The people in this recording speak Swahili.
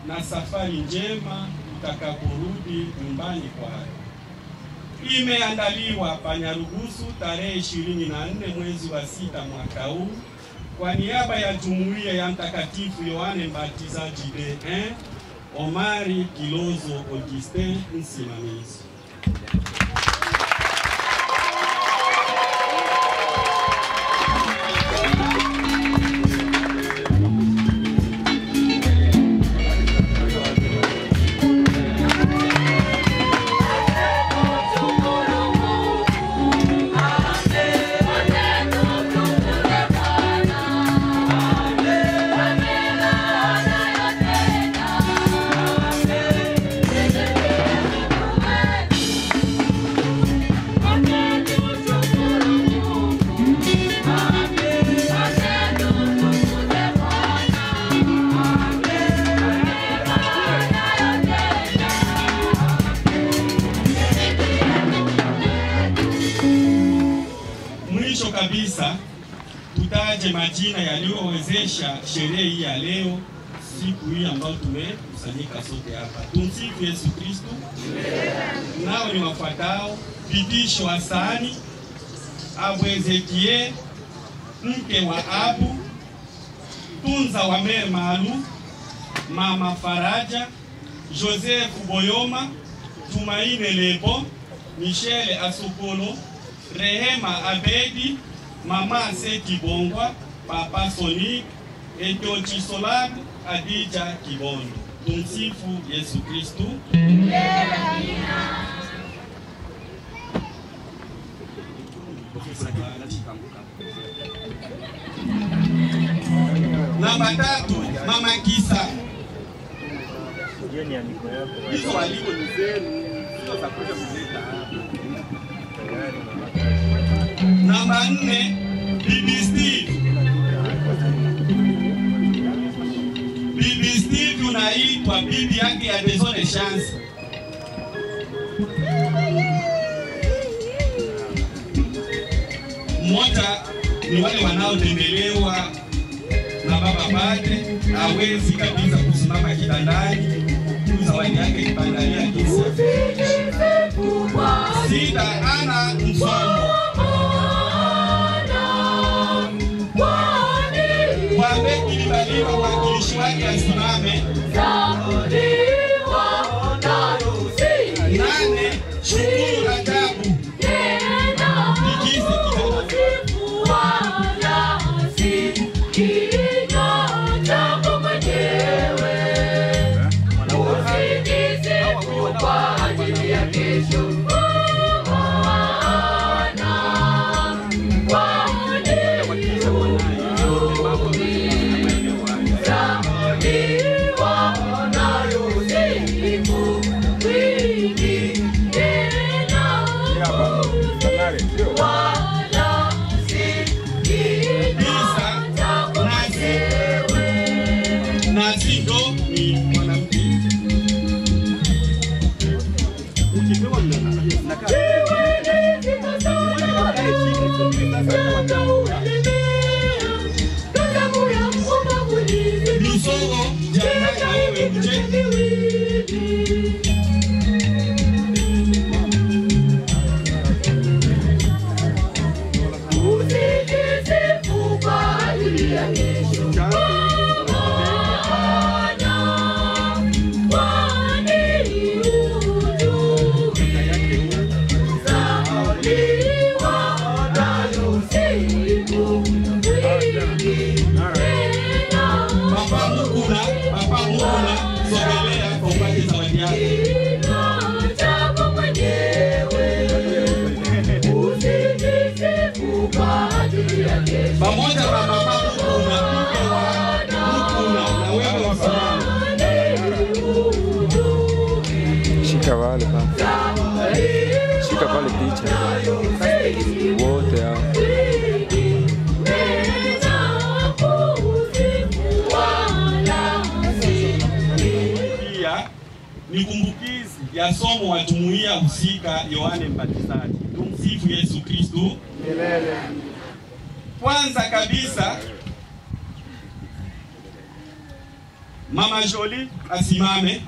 na safari njema utakaporudi nyumbani kwako. Imeandaliwa pa Nyarugusu tarehe 24 mwezi wa 6 mwaka huu kwa niaba ya Jumuiya ya Mtakatifu Yohane Mbatizaji D1, Omari Kilozo Augustin, msimamizi. Kabisa tutaje majina yaliyowezesha sherehe hii ya leo, siku hii ambayo tumekusanyika sote hapa. Tumsifu Yesu Kristo. Nao ni wafuatao: Bidisho Hasani, Abu Ezekie mke wa Abu, Tunza wa Mer Malu, Mama Faraja, Joseph Boyoma, Tumaine Lebo, Michele Asopolo, Rehema Abedi, Mama Seti Bongwa, Papa Sonic, Eto Chisolag, Adija Kibondo. Tumsifu Yesu Kristo. Namba 3, Mama Kisa. Hizo waliko ni zenu, sio za kuja kuleta. Namba 4, Bibi Steve. Bibi Steve unaitwa bibi yake ya Desone Chance. Mmoja ni wale wanaotembelewa na baba padre, hawezi kabisa kusimama kitandani, zawadi yake ipandalia kisa. Sita, ana msomo. Wambe kilibaliwa wakilishi wake asimame. 8, Shukuru Rajabu. Ikize pamoja na mama unapike na wewe usimame. Shika wale pa. Shika pale picha. Wote hao. Pia ni kumbukizi ya somo wa jumuiya husika Yohane Mbatizaji. Tumsifu Yesu Kristo. Milele. Kwanza kabisa Mama Jolie asimame.